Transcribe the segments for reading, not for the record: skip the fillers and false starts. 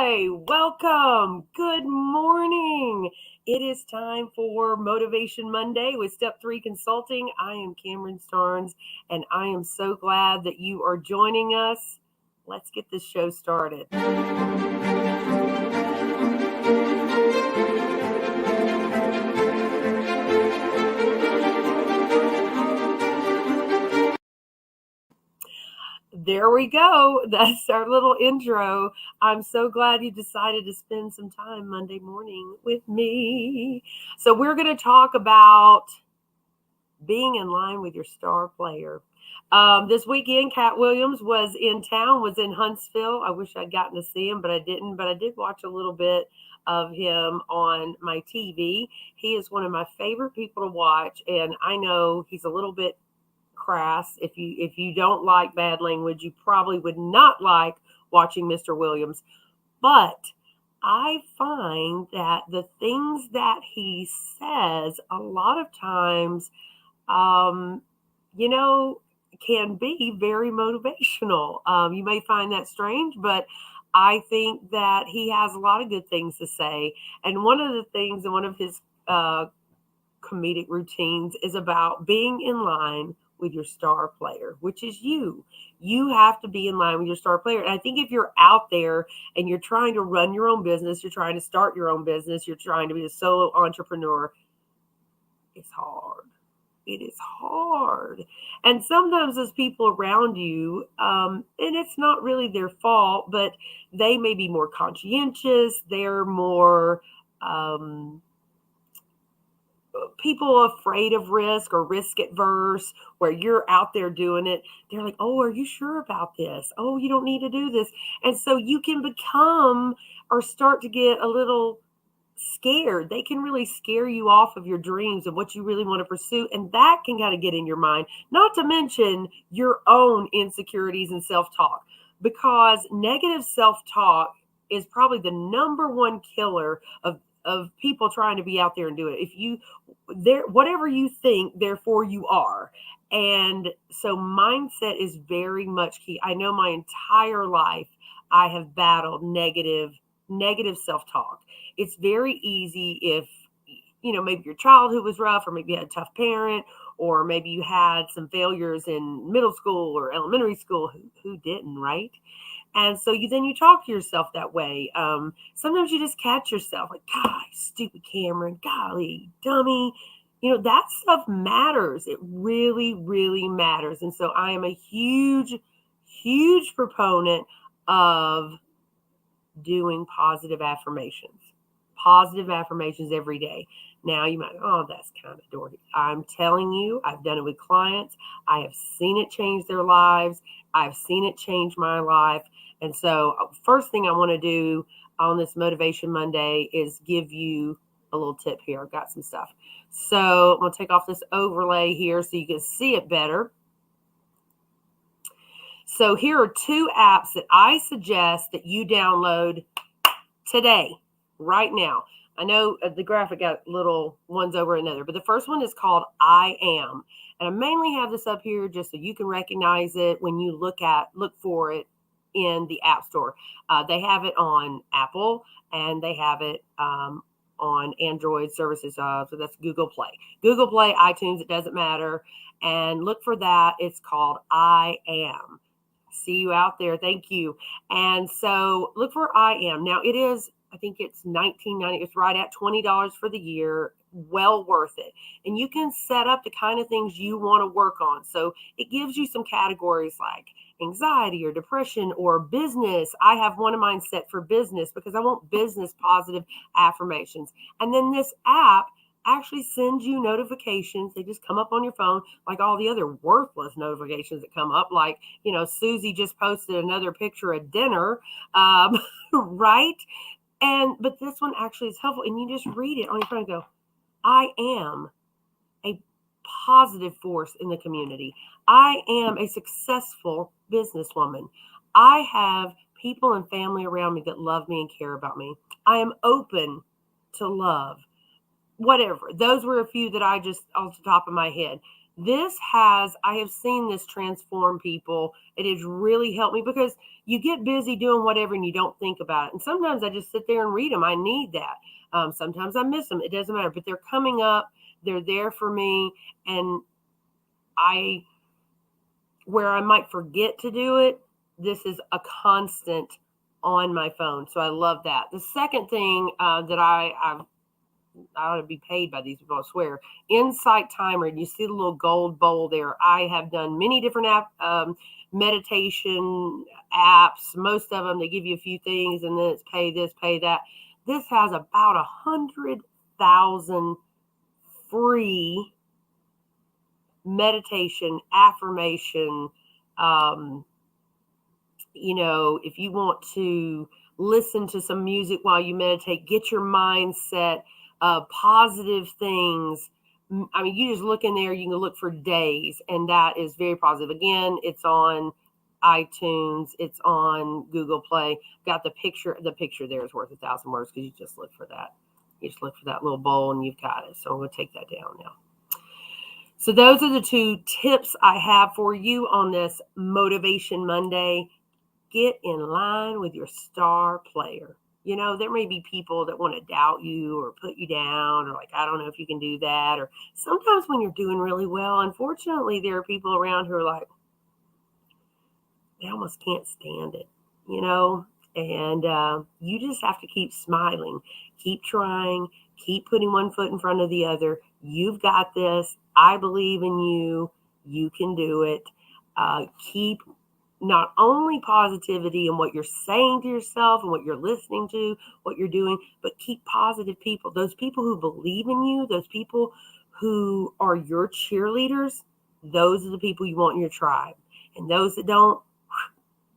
Hi, welcome. Good morning. It is time for Motivation Monday with Step 3 Consulting. I am Cameron Starnes, and I am so glad that you are joining us. Let's get this show started. There we go. That's our little intro. I'm so glad you decided to spend some time Monday morning with me. So, we're going to talk about being in line with your star player. This weekend, Cat Williams was in town, was in Huntsville. I wish I'd gotten to see him, but I didn't. But I did watch a little bit of him on my TV. He is one of my favorite people to watch, and I know he's a little bit crass. If you don't like bad language, you probably would not like watching Mr. Williams. But I find that the things that he says a lot of times, um, you know, can be very motivational. You may find that strange, but I think that he has a lot of good things to say. And one of the things, and one of his comedic routines is about being in line with your star player, which is you. You have to be in line with your star player. And I think if you're out there and you're trying to run your own business, you're trying to start your own business, you're trying to be a solo entrepreneur, it's hard. It is hard. And sometimes those people around you, and it's not really their fault, but they may be more conscientious. They're more people afraid of risk or risk adverse, where you're out there doing it. They're like, oh, are you sure about this? Oh, you don't need to do this. And so you can become or start to get a little scared. They can really scare you off of your dreams and what you really want to pursue. And that can kind of get in your mind, not to mention your own insecurities and self-talk, because negative self-talk is probably the number one killer of people trying to be out there and do it. If you there, whatever you think, therefore you are. And so mindset is very much key. I know my entire life I have battled negative self-talk. It's very easy if maybe your childhood was rough, or maybe you had a tough parent, or maybe you had some failures in middle school or elementary school. Who didn't, right? And so you talk to yourself that way. Sometimes you just catch yourself like, God, stupid Cameron, golly, dummy. That stuff matters. It really, really matters. And so I am a huge, huge proponent of doing positive affirmations every day. Now you might, oh, that's kind of dorky. I'm telling you, I've done it with clients. I have seen it change their lives. I've seen it change my life. And so first thing I want to do on this Motivation Monday is give you a little tip here. I've got some stuff. So I'm going to take off this overlay here so you can see it better. So here are two apps that I suggest that you download today, right now. I know the graphic got little ones over another, but the first one is called I Am. And I mainly have this up here just so you can recognize it when you look for it in the App Store. They have it on Apple, and they have it on Android services. So that's Google Play. Google Play, iTunes, it doesn't matter. And look for that. It's called I Am. See you out there. Thank you. And so look for I Am. Now it is, I think it's $19.90. It's right at $20 for the year. Well worth it. And you can set up the kind of things you want to work on. So it gives you some categories like anxiety or depression or business. I have one of mine set for business because I want business positive affirmations. And then this app actually sends you notifications. They just come up on your phone like all the other worthless notifications that come up. Like, Susie just posted another picture of dinner, right? But this one actually is helpful. And you just read it on your phone and go, I am a positive force in the community. I am a successful businesswoman. I have people and family around me that love me and care about me. I am open to love. Whatever. Those were a few that I just off the top of my head. I have seen this transform people. It has really helped me because you get busy doing whatever and you don't think about it. And sometimes I just sit there and read them. I need that. Sometimes I miss them. It doesn't matter, but they're coming up. They're there for me. And where I might forget to do it, this is a constant on my phone. So I love that. The second thing that I ought to be paid by these people, I swear. Insight Timer, and you see the little gold bowl there. I have done many different meditation apps. Most of them, they give you a few things, and then it's pay this, pay that. This has about 100,000 free meditation, affirmation. If you want to listen to some music while you meditate, get your mindset, positive things. I mean, you just look in there, you can look for days, and that is very positive. Again, it's on iTunes, it's on Google Play. Got the picture there is worth 1,000 words because you just look for that. You just look for that little bowl and you've got it. So I'm going to take that down now. So those are the 2 tips I have for you on this Motivation Monday. Get in line with your star player. There may be people that want to doubt you or put you down, or like, I don't know if you can do that. Or sometimes when you're doing really well, unfortunately, there are people around who are like, they almost can't stand it, and you just have to keep smiling, keep trying, keep putting one foot in front of the other. You've got this. I believe in you. You can do it. Keep not only positivity in what you're saying to yourself and what you're listening to, what you're doing, but keep positive people. Those people who believe in you, those people who are your cheerleaders, those are the people you want in your tribe. And those that don't,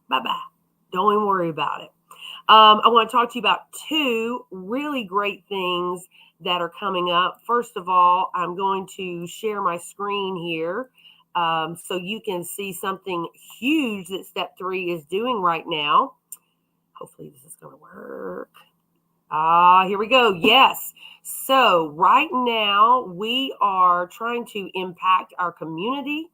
bye-bye. Don't even worry about it. I want to talk to you about 2 really great things that are coming up. First of all, I'm going to share my screen here so you can see something huge that Step 3 is doing right now. Hopefully this is going to work. Here we go. Yes. So right now we are trying to impact our community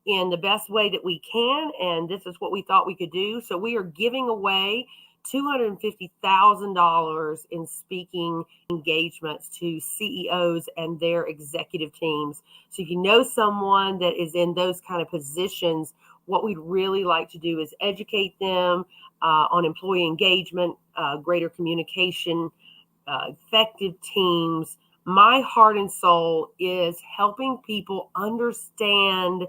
in the best way that we can. And this is what we thought we could do. So we are giving away $250,000 in speaking engagements to CEOs and their executive teams. So if you know someone that is in those kind of positions, what we'd really like to do is educate them on employee engagement, greater communication, effective teams. My heart and soul is helping people understand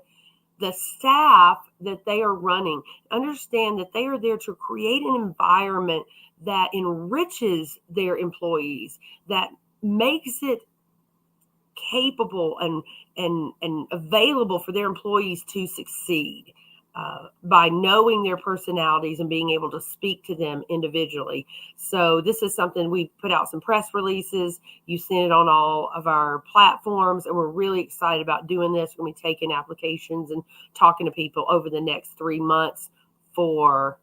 the staff that they are running, understand that they are there to create an environment that enriches their employees, that makes it capable and available for their employees to succeed by knowing their personalities and being able to speak to them individually. So this is something we put out some press releases. You've seen it on all of our platforms, and we're really excited about doing this. We're going to be taking applications and talking to people over the next 3 months for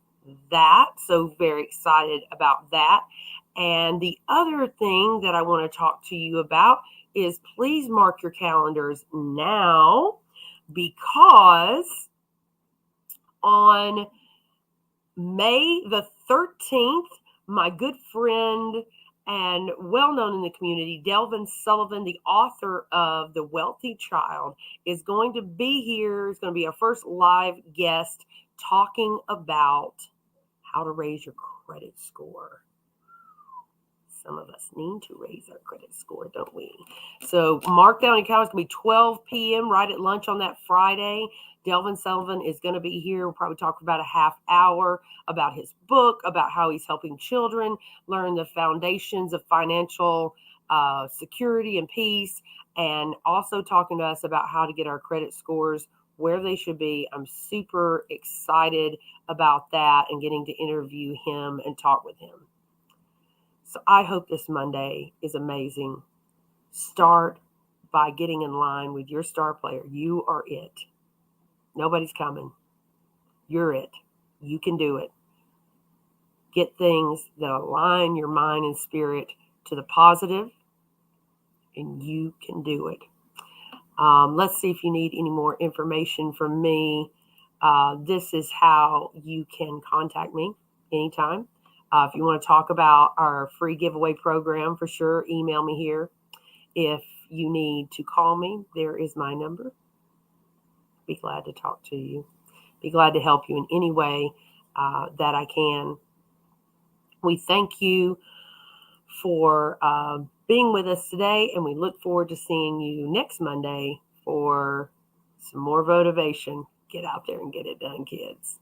that. So very excited about that. And the other thing that I want to talk to you about is please mark your calendars now, because on May the 13th, my good friend and well-known in the community, Delvin Sullivan, the author of The Wealthy Child, is going to be here. He's going to be our first live guest talking about how to raise your credit score. Some of us need to raise our credit score, don't we? So mark down your calendar. It's going to be 12 p.m. right at lunch on that Friday. Delvin Sullivan is going to be here. We'll probably talk for about a half hour about his book, about how he's helping children learn the foundations of financial security and peace, and also talking to us about how to get our credit scores where they should be. I'm super excited about that and getting to interview him and talk with him. So I hope this Monday is amazing. Start by getting in line with your star player. You are it. Nobody's coming. You're it. You can do it. Get things that align your mind and spirit to the positive, and you can do it. Let's see if you need any more information from me. This is how you can contact me anytime. If you want to talk about our free giveaway program, for sure, email me here. If you need to call me, there is my number. Be glad to talk to you. Be glad to help you in any way that I can. We thank you for being with us today, and we look forward to seeing you next Monday for some more motivation. Get out there and get it done, kids.